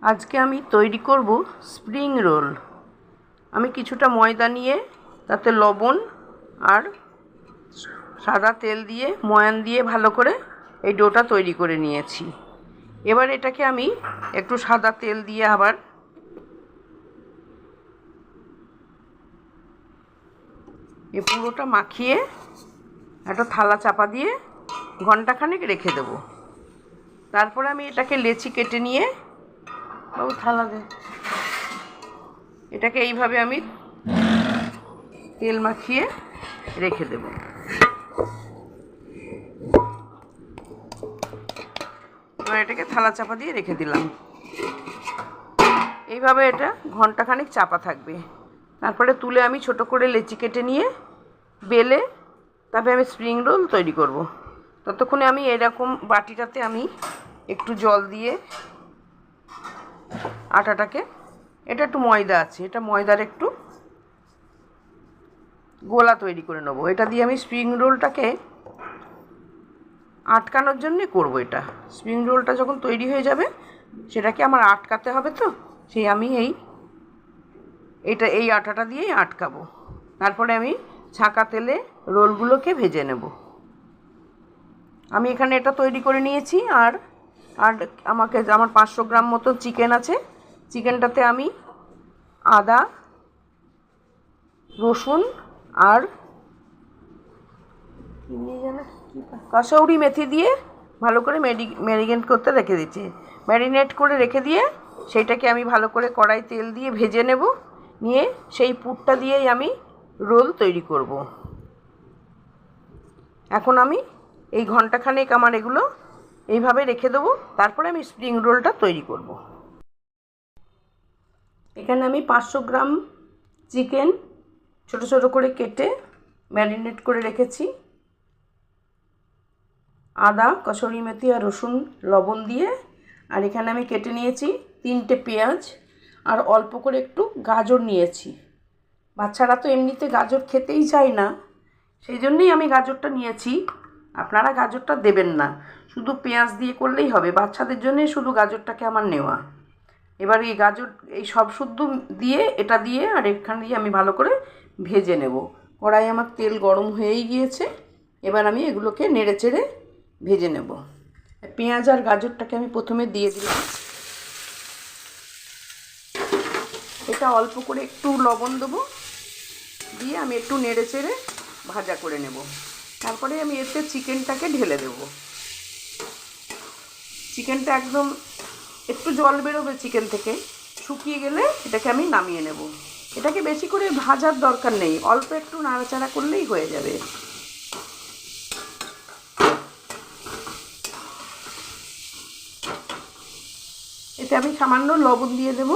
আজকে আমি তৈরি করব স্প্রিং রোল। আমি কিছুটা ময়দা নিয়ে তাতে লবণ আর সাদা তেল দিয়ে ময়ান দিয়ে ভালো করে এই ডোটা তৈরি করে নিয়েছি। এবার এটাকে আমি একটু সাদা তেল দিয়ে আবার এই পুরোটা মাখিয়ে একটা থালা চাপা দিয়ে ঘন্টাখানেক রেখে দেব। তারপরে আমি এটাকে লেচি কেটে নিয়ে বাবু থালা দে, এটাকে এইভাবে আমি তেল মাখিয়ে রেখে দেব। এবার এটাকে থালা চাপা দিয়ে রেখে দিলাম। এইভাবে এটা ঘন্টাখানেক চাপা থাকবে। তারপরে তুলে আমি ছোট করে লেচি কেটে নিয়ে বেলে তারপরে আমি স্প্রিং রোল তৈরি করব। ততক্ষণে আমি এরকম বাটিটাতে আমি একটু জল দিয়ে আটাটাকে, এটা একটু ময়দা আছে, এটা ময়দার একটু গোলা তৈরি করে নেবো। এটা দিয়ে আমি স্প্রিং রোলটাকে আটকানোর জন্যে করব। এটা স্প্রিং রোলটা যখন তৈরি হয়ে যাবে সেটাকে আমার আটকাতে হবে, তো সেই আমি এই আটাটা দিয়েই আটকাবো। তারপরে আমি ছাঁকা তেলে রোলগুলোকে ভেজে নেব। আমি এখানে এটা তৈরি করে নিয়েছি। আর আমার 500 গ্রাম মতো চিকেন আছে। চিকেনটাতে আমি আদা, রসুন আর কসৌরি মেথি দিয়ে ভালো করে ম্যারিনেট করতে রেখে দিচ্ছি। ম্যারিনেট করে রেখে দিয়ে সেইটাকে আমি ভালো করে কড়াই তেল দিয়ে ভেজে নেব। নিয়ে সেই পুরটা দিয়েই আমি রোল তৈরি করব। এখন আমি এই ঘন্টাখানেক আমার এগুলো এইভাবে রেখে দেবো। তারপরে আমি স্প্রিং রোলটা তৈরি করব। এখানে আমি 500 গ্রাম চিকেন ছোট ছোট করে কেটে ম্যারিনেট করে রেখেছি। আদা, কসুরি মেথি আর রসুন লবণ দিয়ে, আর এখানে আমি কেটে নিয়েছি 3টে পেঁয়াজ আর অল্প করে একটু গাজর নিয়েছি। বাচ্চারা তো এমনিতে গাজর খেতেই চায় না, সেই জন্যই আমি গাজরটা নিয়েছি। আপনারা গাজরটা দেবেন না, শুধু পেঁয়াজ দিয়ে করলেই হবে। বাচ্চাদের জন্যই শুধু গাজরটাকে আমার নেওয়া। এবার এই গাজর এই সব শুদ্ধ দিয়ে এটা দিয়ে আর এখান দিয়ে আমি ভালো করে ভেজে নেব। কড়াই আমার তেল গরম হয়েই গিয়েছে। এবার আমি এগুলোকে নেড়ে চেড়ে ভেজে নেব। পেঁয়াজ আর গাজরটাকে আমি প্রথমে দিয়ে দিলাম। এটা অল্প করে একটু লবণ দেবো, দিয়ে আমি একটু নেড়ে চেড়ে ভাজা করে নেব। তারপরে আমি এতে চিকেনটাকে ঢেলে দেব। চিকেনটা একদম একটু জল বেরোবে চিকেন থেকে, শুকিয়ে গেলে এটাকে আমি নামিয়ে নেব। এটাকে বেশি করে ভাজার দরকার নেই, অল্প একটু নাড়াচাড়া করলেই হয়ে যাবে। এতে আমি সামান্য লবণ দিয়ে দেব,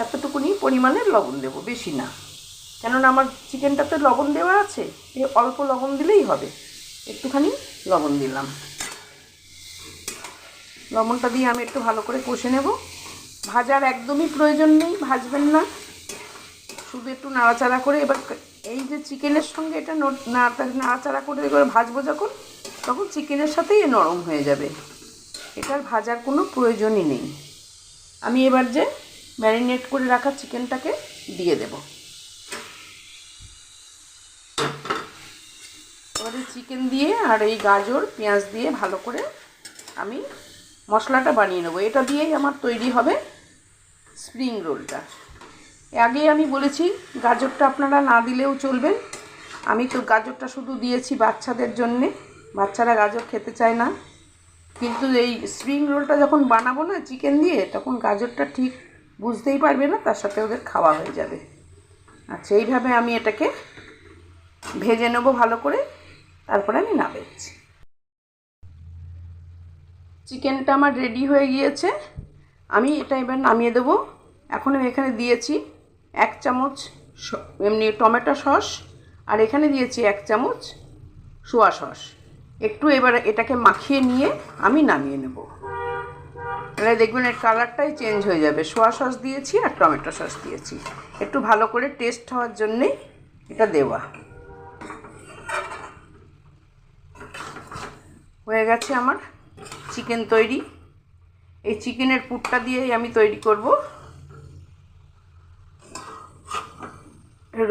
এতটুকুনি পরিমাণের লবণ দেব, বেশি না। কেননা আমার চিকেনটাতে লবণ দেওয়া আছে, অল্প লবণ দিলেই হবে। একটুখানি লবণ দিলাম। লবণটা দিয়ে আমি একটু ভালো করে কষে নেব। ভাজার একদমই প্রয়োজন নেই, ভাজবেন না, শুধু একটু নাড়াচাড়া করে। এবার এই যে চিকেনের সঙ্গে এটা নাড়াচাড়া করে ভাজবো যখন, তখন চিকেনের সাথেই নরম হয়ে যাবে। এটার ভাজার কোনো প্রয়োজনই নেই। আমি এবার যে ম্যারিনেট করে রাখা চিকেনটাকে দিয়ে দেব। এবারে চিকেন দিয়ে আর এই গাজর পেঁয়াজ দিয়ে ভালো করে আমি মশলাটা বানিয়ে নেব। এটা দিয়েই আমার তৈরি হবে স্প্রিং রোলটা। আগেই আমি বলেছি গাজরটা আপনারা না দিলেও চলবেন। আমি তো গাজরটা শুধু দিয়েছি বাচ্চাদের জন্যে, বাচ্চারা গাজর খেতে চায় না। কিন্তু এই স্প্রিং রোলটা যখন বানাবো না চিকেন দিয়ে, তখন গাজরটা ঠিক বুঝতেই পারবে না, তার সাথে ওদের খাওয়া হয়ে যাবে। আচ্ছা, এইভাবে আমি এটাকে ভেজে নেব ভালো করে, তারপরে আমি নামাচ্ছি। চিকেনটা আমার রেডি হয়ে গিয়েছে। আমি এটা এবার নামিয়ে দেবো। এখন আমি এখানে দিয়েছি 1 চামচ এমনি টমেটো সস, আর এখানে দিয়েছি 1 চামচ সোয়া সস। একটু এবার এটাকে মাখিয়ে নিয়ে আমি নামিয়ে নেব। তাহলে দেখবেন এর কালারটাই চেঞ্জ হয়ে যাবে। সোয়া সস দিয়েছি আর টমেটো সস দিয়েছি, একটু ভালো করে টেস্ট হওয়ার জন্যেই এটা দেওয়া। হয়ে গেছে আমার চিকেন তৈরি। এই চিকেনের পুরটা দিয়েই আমি তৈরি করব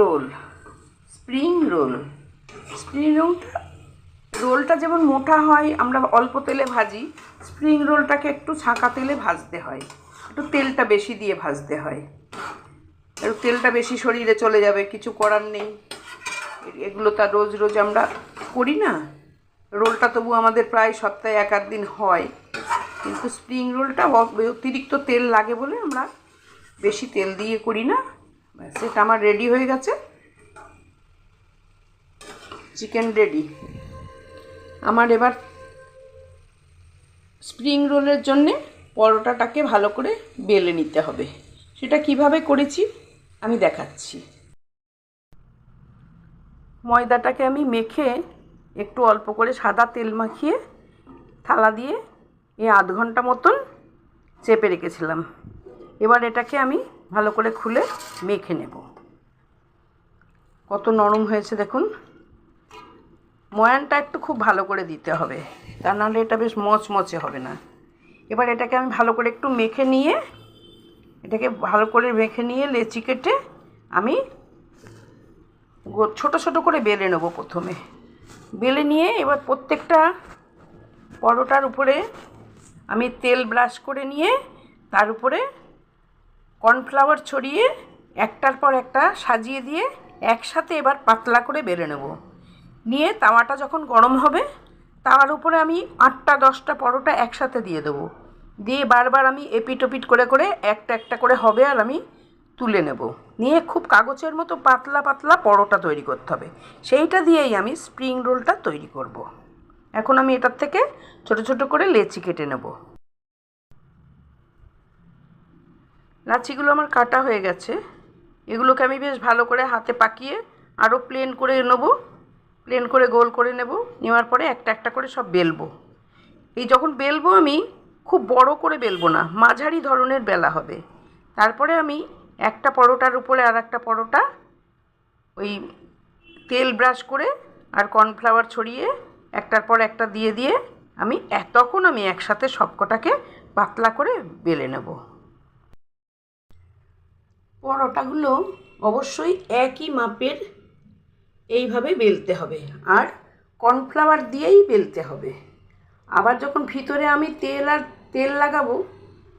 রোল, স্প্রিং রোল। স্প্রিং রোলটা যেমন মোটা হয়, আমরা অল্প তেলে ভাজি, স্প্রিং রোলটাকে একটু ছাঁকা তেলে ভাজতে হয়, একটু তেলটা বেশি দিয়ে ভাজতে হয়। একটু তেলটা বেশি শরীরে চলে যাবে, কিছু করার নেই, এগুলো তো রোজ রোজ আমরা করি না। রোলটা তবু আমাদের প্রায় সপ্তাহে 1-8 দিন হয়, কিন্তু স্প্রিং রোলটা অতিরিক্ত তেল লাগে বলে আমরা বেশি তেল দিয়ে করি না। সেটা আমার রেডি হয়ে গেছে, চিকেন রেডি আমার। এবার স্প্রিং রোলের জন্যে পরোটাটাকে ভালো করে বেলে নিতে হবে। সেটা কিভাবে করেছি আমি দেখাচ্ছি। ময়দাটাকে আমি মেখে একটু অল্প করে সাদা তেল মাখিয়ে থালা দিয়ে আধ ঘন্টা মতন চেপে রেখেছিলাম। এবার এটাকে আমি ভালো করে খুলে মেখে নেব। কত নরম হয়েছে দেখুন। ময়ানটা একটু খুব ভালো করে দিতে হবে, তা নাহলে এটা বেশ মচমচে হবে না। এবার এটাকে আমি ভালো করে একটু মেখে নিয়ে লেচি কেটে আমি ছোট ছোট করে বেলে নেব। প্রথমে বেলে নিয়ে এবার প্রত্যেকটা পরোটার উপরে আমি তেল ব্রাশ করে নিয়ে তার উপরে কর্নফ্লাওয়ার ছড়িয়ে একটার পর একটা সাজিয়ে দিয়ে একসাথে এবার পাতলা করে বেলে নেব। নিয়ে তাওয়াটা যখন গরম হবে, তাওয়ার উপরে আমি 8-10টা পরোটা একসাথে দিয়ে দেবো। দিয়ে বারবার আমি এপিট ওপিট করে করে একটা একটা করে হবে, আর আমি তুলে নেব। নিয়ে খুব কাগজের মতো পাতলা পাতলা পরোটা তৈরি করতে হবে। সেইটা দিয়েই আমি স্প্রিং রোলটা তৈরি করব। এখন আমি এটার থেকে ছোট ছোট করে লেচি কেটে নেব। লাচিগুলো আমার কাটা হয়ে গেছে। এগুলোকে আমি বেশ ভালো করে হাতে পাকিয়ে আরও প্লেন করে নেব, প্লেন করে গোল করে নেব। নেওয়ার পরে একটা একটা করে সব বেলবো। এই যখন বেলবো আমি খুব বড় করে বেলবো না, মাঝারি ধরনের বেলা হবে। তারপরে আমি একটা পরোটার উপরে আর একটা পরোটা ওই তেল ব্রাশ করে আর কর্নফ্লাওয়ার ছড়িয়ে একটার পর একটা দিয়ে দিয়ে তখন আমি একসাথে সবকটাকে পাতলা করে বেলে নেব। পরোটাগুলো অবশ্যই একই মাপের এইভাবে বেলতে হবে, আর কর্নফ্লাওয়ার দিয়েই বেলতে হবে। আবার যখন ভিতরে আমি তেল লাগাবো,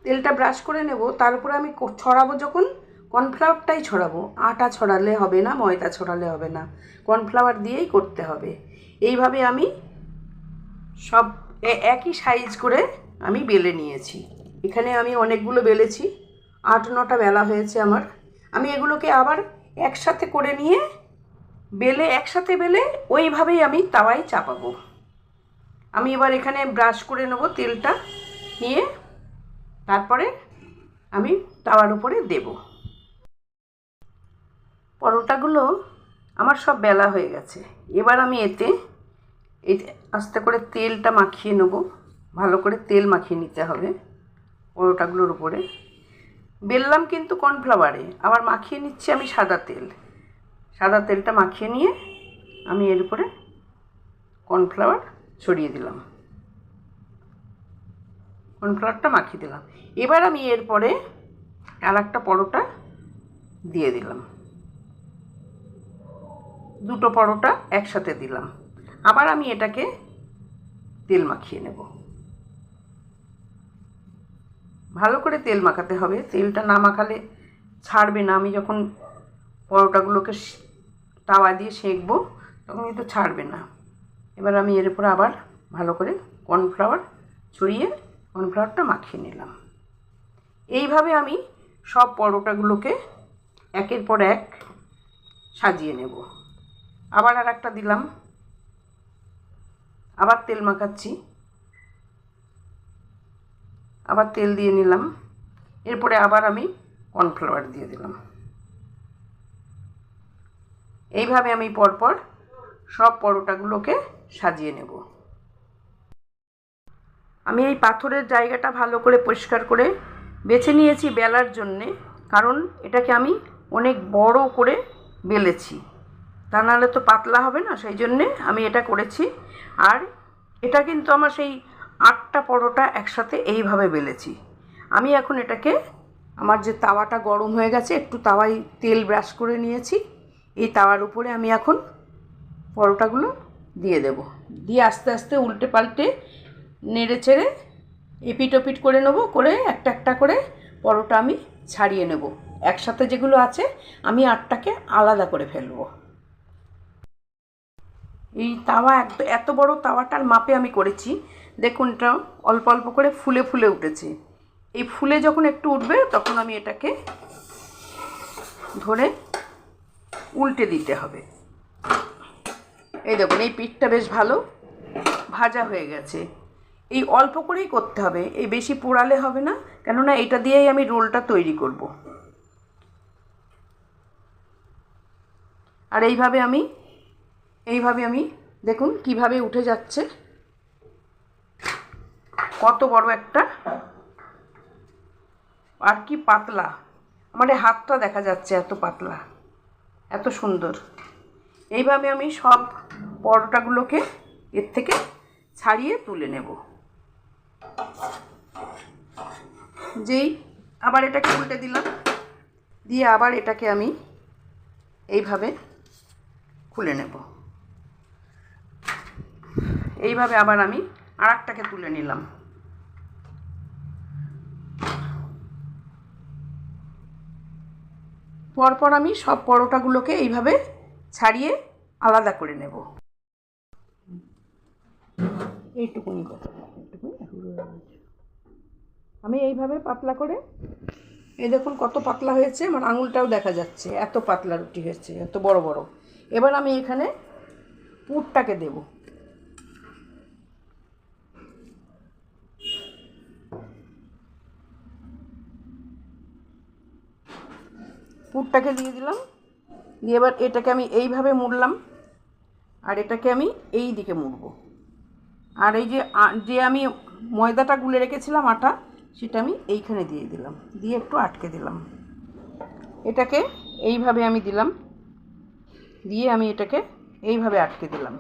তেলটা ব্রাশ করে নেব, তার উপরে আমি ছড়াবো যখন, কর্নফ্লাওয়ারটাই ছড়াবো। আটা ছড়ালে হবে না, ময়দা ছড়ালে হবে না, কর্নফ্লাওয়ার দিয়েই করতে হবে। এইভাবে আমি সব একই সাইজ করে আমি বেলে নিয়েছি। এখানে আমি অনেকগুলো বেলেছি, 8-9টা বেলা হয়েছে আমার। আমি এগুলোকে আবার একসাথে করে নিয়ে একসাথে বেলে ওইভাবেই আমি তাওয়ায় চাপাবো। আমি এবার এখানে ব্রাশ করে নেব তেলটা নিয়ে, তারপরে আমি তাওয়ার উপরে দেব। পরোটাগুলো আমার সব বেলা হয়ে গেছে। এবার আমি এতে আস্তে করে তেলটা মাখিয়ে নেব। ভালো করে তেল মাখিয়ে নিতে হবে পরোটাগুলোর উপরে। বেললাম কিন্তু কর্নফ্লাওয়ারে, আবার মাখিয়ে নিচ্ছি আমি সাদা তেলটা মাখিয়ে নিয়ে আমি এর উপরে কর্নফ্লাওয়ার ছড়িয়ে দিলাম, কর্নফ্লাওয়ারটা মাখিয়ে দিলাম। এবার আমি এরপরে আর একটা পরোটা দিয়ে দিলাম, 2টো পরোটা একসাথে দিলাম। আবার আমি এটাকে তেল মাখিয়ে নেব। ভালো করে তেল মাখাতে হবে, তেলটা না মাখালে ছাড়বে না। আমি যখন পরোটাগুলোকে তাওয়া দিয়ে সেঁকবো তখন কিন্তু ছাড়বে না। এবার আমি এর উপরে আবার ভালো করে কর্নফ্লাওয়ার ছড়িয়ে কর্নফ্লাওয়ারটা মাখিয়ে নিলাম। এইভাবে আমি সব পরোটাগুলোকে একের পর এক সাজিয়ে নেব। আবার আর একটা দিলাম, আবার তেল মাখাচ্ছি, আবার তেল দিয়ে নিলাম। এরপরে আবার আমি কর্নফ্লাওয়ার দিয়ে দিলাম। এইভাবে আমি পরপর সব পরোটাগুলোকে সাজিয়ে নেব। আমি এই পাথরের জায়গাটা ভালো করে পরিষ্কার করে বেছে নিয়েছি বেলার জন্যে, কারণ এটাকে আমি অনেক বড় করে বেলেছি, তা নাহলে তো পাতলা হবে না, সেই জন্যে আমি এটা করেছি। আর এটা কিন্তু আমার সেই 8টা পরোটা একসাথে এইভাবে বেলেছি। আমি এখন এটাকে, আমার যে তাওয়াটা গরম হয়ে গেছে, একটু তাওয়ায় তেল ব্রাশ করে নিয়েছি, এই তাওয়ার উপরে আমি এখন পরোটাগুলো দিয়ে দেব। দিয়ে আস্তে আস্তে উল্টে পাল্টে নেড়ে চেড়ে এপিট ওপিট করে নেবো, করে একটা একটা করে পরোটা আমি ছাড়িয়ে নেব। একসাথে যেগুলো আছে আমি 8টাকে আলাদা করে ফেলবো। এই তাওয়া এত বড় তাওয়াটার মাপে আমি করেছি। দেখুন, এটা অল্প অল্প করে ফুলে ফুলে উঠেছে। এই ফুলে যখন একটু উঠবে তখন আমি এটাকে ধরে উল্টে দিতে হবে। এই দেখুন, এই পিঠটা বেশ ভালো ভাজা হয়ে গেছে। এই অল্প করেই করতে হবে, এই বেশি পোড়ালে হবে না, কেননা এটা দিয়েই আমি রোলটা তৈরি করব। আর এইভাবে আমি দেখুন কিভাবে উঠে যাচ্ছে, কত বড় একটা, আর কি পাতলা, আমার এই হাতটা দেখা যাচ্ছে, এত পাতলা, এত সুন্দর। এইভাবে আমি সব পরোটাগুলোকে এর থেকে ছাড়িয়ে তুলে নেব। যেই আবার এটাকে উল্টে দিলাম, দিয়ে আবার এটাকে আমি এইভাবে খুলে নেব। এইভাবে আবার আমি আরেকটাকে তুলে নিলাম। পরপর আমি সব পরোটাগুলোকে এইভাবে ছাড়িয়ে আলাদা করে নেব। এইটুকুনি আমি এইভাবে পাতলা করে, এই দেখুন কত পাতলা হয়েছে, আমার আঙুলটাও দেখা যাচ্ছে, এত পাতলা রুটি হয়েছে, এত বড় বড়। এবার আমি এখানে পুরটাকে দেব। পুরটাকে দিয়ে দিলাম, দিয়ে এবার এটাকে আমি এইভাবে মুড়লাম, আর এটাকে আমি এই দিকে মুড়ব। আর এই যে আমি ময়দাটা গুলে রেখেছিলাম, আটা, সেটা আমি এইখানে দিয়ে দিলাম, দিয়ে একটু আটকে দিলাম। এটাকে এইভাবে আমি দিলাম, দিয়ে আমি এটাকে এইভাবে আটকে দিলাম,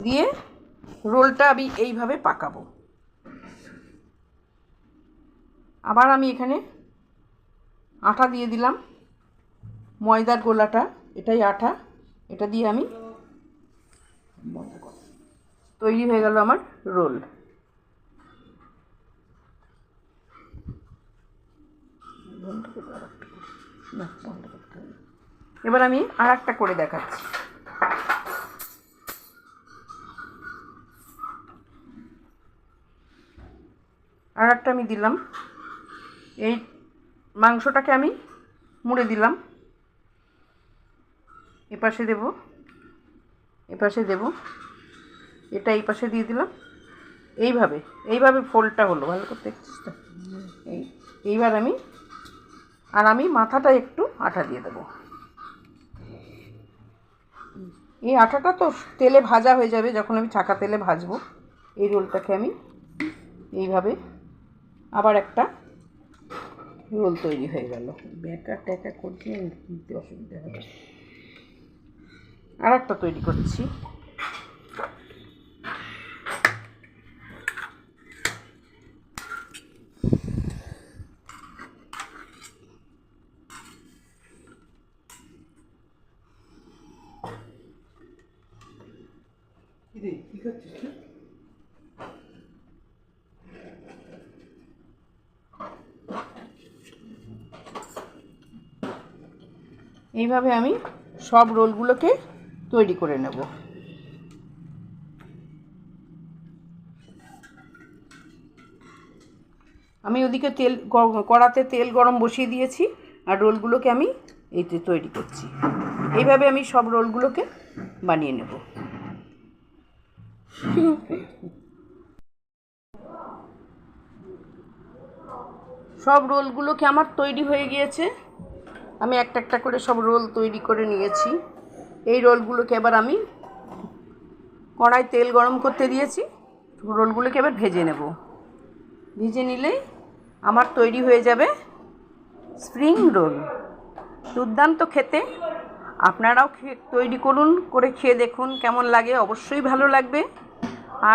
দিয়ে রোলটা আমি এইভাবে পাকাবো। আবার আমি এখানে আটা দিয়ে দিলাম, ময়দার গোলাটা, এটাই আটা, এটা দিয়ে আমি তৈরি হয়ে গেল আমার রোল। এবার আমি আর একটা করে দেখাচ্ছি। আর একটা আমি দিলাম, এই মাংসটাকে আমি মুড়ে দিলাম, এপাশে দেব, এপাশে দেব, এটা এই পাশে দিয়ে দিলাম। এইভাবে ফোল্ডটা হলো, ভালো করতে দেখছিস তো? এইবার আমি মাথাটা একটু আটা দিয়ে দেবো। এই আটাটা তো তেলে ভাজা হয়ে যাবে, যখন আমি ছাকা তেলে ভাজবো। এই রোলটাকে আমি এইভাবে, আবার একটা রোল তৈরি হয়ে গেল। ব্যাকা ট্যাকা করতে দিতে অসুবিধা হবে। আর একটা তৈরি করছি। এইভাবে আমি সব রোলগুলোকে তৈরি করে নেব। আমি ওদিকে কড়াতে তেল গরম বসিয়ে দিয়েছি, আর রোলগুলোকে আমি এইতে তৈরি করছি। এইভাবে আমি সব রোলগুলোকে বানিয়ে নেব। সব রোলগুলোকে আমার তৈরি হয়ে গিয়েছে। আমি একটা একটা করে সব রোল তৈরি করে নিয়েছি। এই রোলগুলোকে এবার আমি কড়াই তেল গরম করতে দিয়েছি, রোলগুলোকে এবার ভেজে নেব। ভেজে নিলেই আমার তৈরি হয়ে যাবে স্প্রিং রোল। দুর্দান্ত খেতে, আপনারাও তৈরি করুন, করে খেয়ে দেখুন কেমন লাগে, অবশ্যই ভালো লাগবে।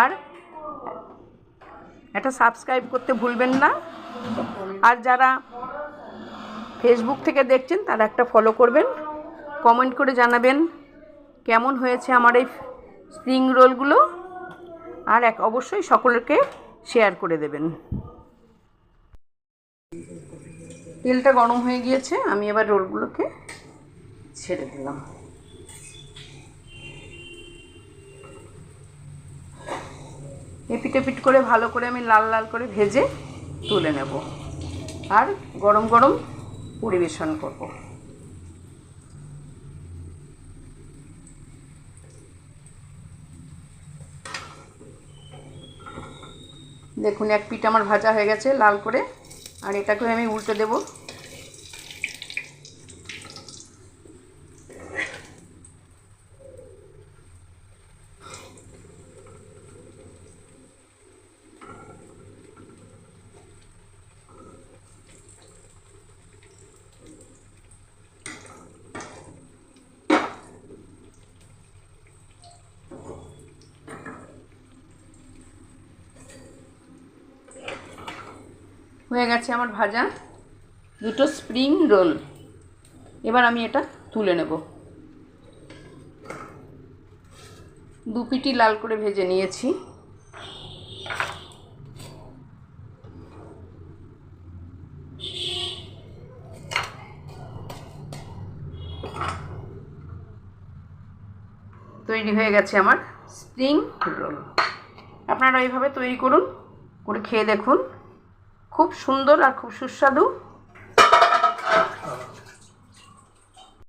আর একটা সাবস্ক্রাইব করতে ভুলবেন না। আর যারা ফেসবুক থেকে দেখছেন তারা একটা ফলো করবেন, কমেন্ট করে জানাবেন কেমন হয়েছে আমার এই স্প্রিং রোলগুলো, আর অবশ্যই সকলকে শেয়ার করে দেবেন। তেলটা গরম হয়ে গিয়েছে, আমি এবার রোলগুলোকে ছেড়ে দিলাম। এপিট এপিট করে ভালো করে আমি লাল লাল করে ভেজে তুলে নেব, আর গরম গরম পরিবেশন করব। দেখুন এক পিঠ আমার ভাজা হয়ে গেছে লাল করে, আর এটাকে আমি উল্টে দেব। হয়ে গেছে আমার ভাজা দুটো স্প্রিং রোল। এবার আমি এটা তুলে নেব। দু পিঠই লাল করে ভেজে নিয়েছি। তৈরি হয়ে গেছে আমার স্প্রিং রোল। আপনারা এইভাবে তৈরি করুন, করে খেয়ে দেখুন, খুব সুন্দর আর খুব সুস্বাদু।